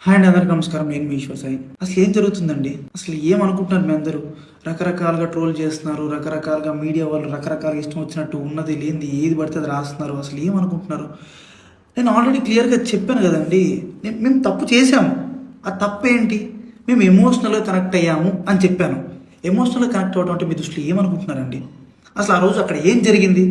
Hi అండి, అందరికీ నమస్కారం. నేను మీ ఈశ్వర్ సాయి. అసలు ఏం జరుగుతుందండి? అసలు ఏమనుకుంటున్నారు మీ అందరూ? రకరకాలుగా ట్రోల్ చేస్తున్నారు, రకరకాలుగా మీడియా వాళ్ళు రకరకాలుగా ఇష్టం వచ్చినట్టు ఉన్నది లేనిది ఏది పడితే అది రాస్తున్నారు. అసలు ఏమనుకుంటున్నారు? నేను ఆల్రెడీ క్లియర్గా చెప్పాను కదండి. మేము తప్పు చేశాము. ఆ తప్పు ఏంటి? మేము ఎమోషనల్గా కనెక్ట్ అయ్యాము అని చెప్పాను. ఎమోషనల్గా కనెక్ట్ అవ్వడం అంటే మీ దృష్టిలో ఏమనుకుంటున్నారండి? అసలు ఆ రోజు అక్కడ ఏం జరిగింది?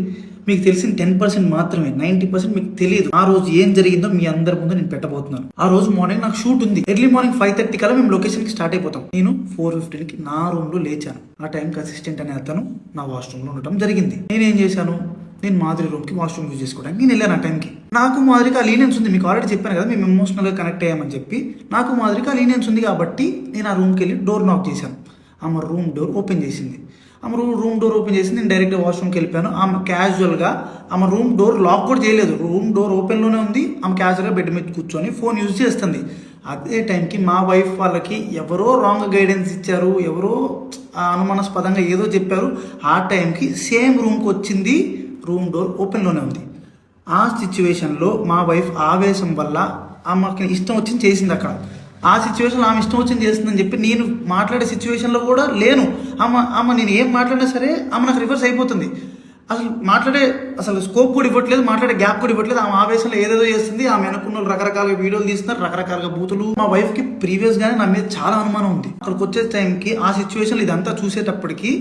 మీకు తెలిసిన 10% మాత్రమే, 90% మీకు తెలియదు. ఆ రోజు ఏం జరిగిందో మీ అందరి ముందు నేను పెట్టబోతున్నాను. ఆ రోజు మార్నింగ్ నాకు షూట్ ఉంది. ఎర్లీ మార్నింగ్ 5:30 కల్లా మేము లొకేషన్కి స్టార్ట్ అయిపోతాం. నేను 4:15కి నా రూమ్లో లేచాను. ఆ టైంకి అసిస్టెంట్ అనే అతను నా వాష్రూమ్లో ఉండటం జరిగింది. నేనేం చేశాను? నేను మాధురి రూమ్కి వాష్రూమ్ యూజ్ చేసుకోవడానికి నేను వెళ్ళాను. ఆ టైంకి నాకు మాధురికి ఆ లీనియన్స్ ఉంది. మీకు ఆల్రెడీ చెప్పాను కదా, మేము ఎమోషనల్గా కనెక్ట్ అయ్యామని చెప్పి. నాకు మాధురికి ఆ లీనియన్స్ ఉంది కాబట్టి నేను ఆ రూమ్కి వెళ్ళి డోర్ నాక్ చేశాను. ఆమె రూమ్ డోర్ ఓపెన్ చేసింది. ఆమె రూమ్ డోర్ ఓపెన్ చేసి నేను డైరెక్ట్గా వాష్రూమ్కి వెళ్ళిపోయాను. ఆమె క్యాజువల్గా ఆమె రూమ్ డోర్ లాక్ కూడా చేయలేదు. రూమ్ డోర్ ఓపెన్లోనే ఉంది. ఆమె క్యాజువల్గా బెడ్ మీద కూర్చొని ఫోన్ యూజ్ చేస్తుంది. అదే టైంకి మా వైఫ్ వాళ్ళకి ఎవరో రాంగ్ గైడెన్స్ ఇచ్చారు, ఎవరో అనుమానాస్పదంగా ఏదో చెప్పారు. ఆ టైంకి సేమ్ రూమ్కి వచ్చింది. రూమ్ డోర్ ఓపెన్లోనే ఉంది. ఆ సిచ్యువేషన్లో మా వైఫ్ ఆవేశం వల్ల ఆమెకి ఇష్టం వచ్చింది చేసింది. అక్కడ ఆ సిచ్యువేషన్లో ఆమె ఇష్టం వచ్చింది చేస్తుందని చెప్పి నేను మాట్లాడే సిచ్యువేషన్లో కూడా లేను. ఆమె నేను ఏం మాట్లాడినా సరే ఆమె నాకు రివర్స్ అయిపోతుంది. అసలు స్కోప్ కూడా ఇవ్వట్లేదు, మాట్లాడే గ్యాప్ కూడా ఇవ్వట్లేదు. ఆమె ఆవేశంలో ఏదేదో చేస్తుంది. ఆమె అనుకున్న రకరకాల వీడియోలు తీస్తున్నారు, రకరకాల బూతులు. మా వైఫ్కి ప్రీవియస్గానే నా మీద చాలా అనుమానం ఉంది. అక్కడికి వచ్చే టైంకి ఆ సిచ్యువేషన్లో ఇదంతా చూసేటప్పటికి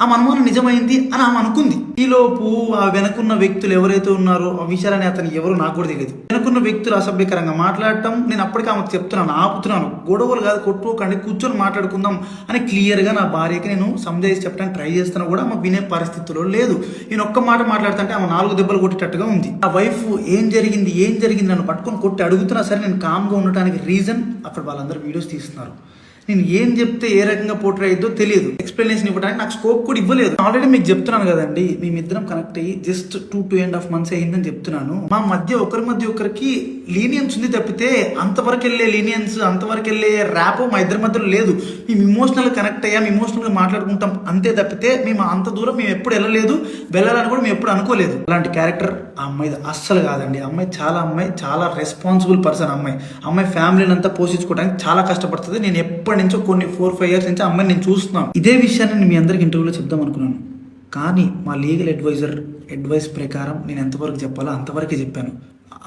ఆమె అనుమానం నిజమైంది అని ఆమె అనుకుంది. ఈలోపు ఆ వెనకున్న వ్యక్తులు ఎవరైతే ఉన్నారో ఆ విషయాలని అతను ఎవరో నాకు కూడా తెలియదు. వెనకున్న వ్యక్తులు అసభ్యకరంగా మాట్లాడటం నేను అప్పటికి ఆమెకు చెప్తున్నాను, ఆపుతున్నాను. గొడవలు కాదు, కొట్టుకోకండి, కూర్చొని మాట్లాడుకుందాం అని క్లియర్గా నా భార్యకి నేను సంజాయిసి చెప్పడానికి ట్రై చేస్తున్నా కూడా ఆమె వినే పరిస్థితిలో లేదు. నేను ఒక్క మాట మాట్లాడుతుంటే ఆమె 4 దెబ్బలు కొట్టేటట్టుగా ఉంది. ఆ వైఫ్ ఏం జరిగింది నన్ను పట్టుకొని కొట్టి అడుగుతున్నా సరే నేను కామ్గా ఉండటానికి రీజన్ అక్కడ వాళ్ళందరూ వీడియోస్ తీస్తున్నారు. నేను ఏం చెప్తే ఏ రకంగా పోర్ట్రే అయ్యిద్దో తెలియదు. ఎక్స్ప్లెనేషన్ ఇవ్వడానికి నాకు స్కోప్ కూడా ఇవ్వలేదు. ఆల్రెడీ మీకు చెప్తున్నాను కదండి, మేమిద్దరం కనెక్ట్ అయ్యి జస్ట్ 2.5 months అయ్యిందని చెప్తున్నాను. మా మధ్య ఒకరికి లీనియన్స్ ఉంది తప్పితే అంతవరకు వెళ్ళే లీనియన్స్, అంతవరకు వెళ్ళే ర్యాప్ మా ఇద్దరి మధ్యలో లేదు. మేము ఇమోషనల్గా కనెక్ట్ అయ్యాం, ఇమోషనల్గా మాట్లాడుకుంటాం అంతే తప్పితే మేము అంత దూరం మేము ఎప్పుడు వెళ్ళాలని కూడా మేము ఎప్పుడు అనుకోలేదు. అలాంటి క్యారెక్టర్ ఆ అమ్మాయి అస్సలు కాదండి. అమ్మాయి చాలా రెస్పాన్సిబుల్ పర్సన్. అమ్మాయి ఫ్యామిలీని అంతా పోషించుకోవడానికి చాలా కష్టపడుతుంది. నేను ఎప్పటి నుంచో కొన్ని 4-5 years నుంచి అమ్మాయిని నేను చూస్తున్నాను. ఇదే విషయాన్ని నేను మీ అందరికి ఇంటర్వ్యూలో చెప్దాం అనుకున్నాను. కానీ మా లీగల్ అడ్వైస్ ప్రకారం నేను ఎంతవరకు చెప్పాలో అంతవరకే చెప్పాను.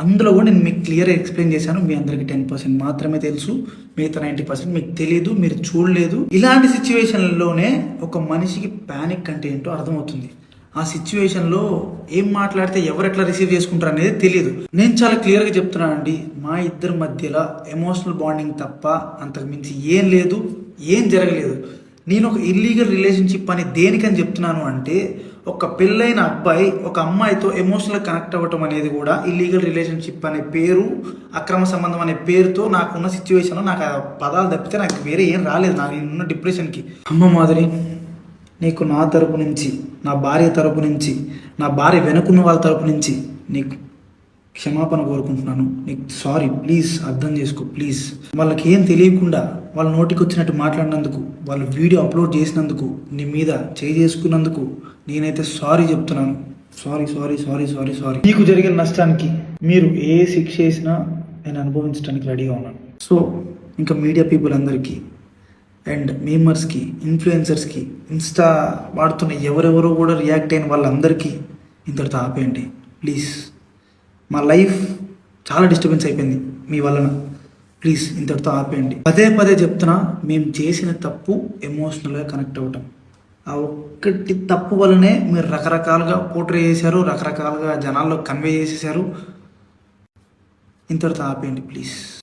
అందులో కూడా నేను మీకు క్లియర్గా ఎక్స్ప్లెయిన్ చేశాను. మీ అందరికి 10% మాత్రమే తెలుసు, మిగతా 90% మీకు తెలియదు, మీరు చూడలేదు. ఇలాంటి సిచ్యువేషన్లోనే ఒక మనిషికి ప్యానిక్ అంటే ఏంటో అర్థమవుతుంది. ఆ సిచ్యువేషన్లో ఏం మాట్లాడితే ఎవరు ఎట్లా రిసీవ్ చేసుకుంటారు అనేది తెలియదు. నేను చాలా క్లియర్గా చెప్తున్నానండి, మా ఇద్దరి మధ్యలో ఎమోషనల్ బాండింగ్ తప్ప అంతకు మించి ఏం లేదు, ఏం జరగలేదు. నేను ఒక ఇల్లీగల్ రిలేషన్షిప్ అని దేనికని చెప్తున్నాను అంటే, ఒక పెళ్ళైన అబ్బాయి ఒక అమ్మాయితో ఎమోషనల్ కనెక్ట్ అవ్వటం అనేది కూడా ఇల్లీగల్ రిలేషన్షిప్ అనే పేరు, అక్రమ సంబంధం అనే పేరుతో నాకున్న సిచ్యువేషన్లో నాకు ఆ పదాలు తప్పితే నాకు వేరే ఏం రాలేదు. నాకు నేనున్న డిప్రెషన్కి. అమ్మ మాధురి, నీకు నా తరపు నుంచి, నా భార్య తరపు నుంచి, నా భార్య వెనుకున్న వాళ్ళ తరపు నుంచి నీకు క్షమాపణ కోరుకుంటున్నాను. నీకు సారీ, ప్లీజ్ అర్థం చేసుకో, ప్లీజ్. వాళ్ళకి ఏం తెలియకుండా వాళ్ళ నోటికి వచ్చినట్టు మాట్లాడినందుకు, వాళ్ళు వీడియో అప్లోడ్ చేసినందుకు, నీ మీద చేసుకున్నందుకు నేనైతే సారీ చెప్తున్నాను. సారీ. నీకు జరిగిన నష్టానికి మీరు ఏ శిక్ష చేసినా నేను అనుభవించడానికి రెడీగా ఉన్నాను. సో ఇంకా మీడియా పీపుల్ అందరికీ అండ్ మీమర్స్కి, ఇన్ఫ్లుయెన్సర్స్కి, ఇన్స్టా వాడుతున్న ఎవరెవరో కూడా రియాక్ట్ అయిన వాళ్ళందరికీ ఇంతటితో ఆపేయండి ప్లీజ్. మా లైఫ్ చాలా డిస్టర్బెన్స్ అయిపోయింది మీ వలన. ప్లీజ్ ఇంతటితో ఆపేయండి. పదే చెప్తున్నా, మేము చేసిన తప్పు ఎమోషనల్గా కనెక్ట్ అవ్వటం. ఆ ఒక్కటి తప్పు వల్లనే మీరు రకరకాలుగా పోర్ట్రే చేశారు, రకరకాలుగా జనాల్లో కన్వే చేసేసారు. ఇంతటితో ఆపేయండి ప్లీజ్.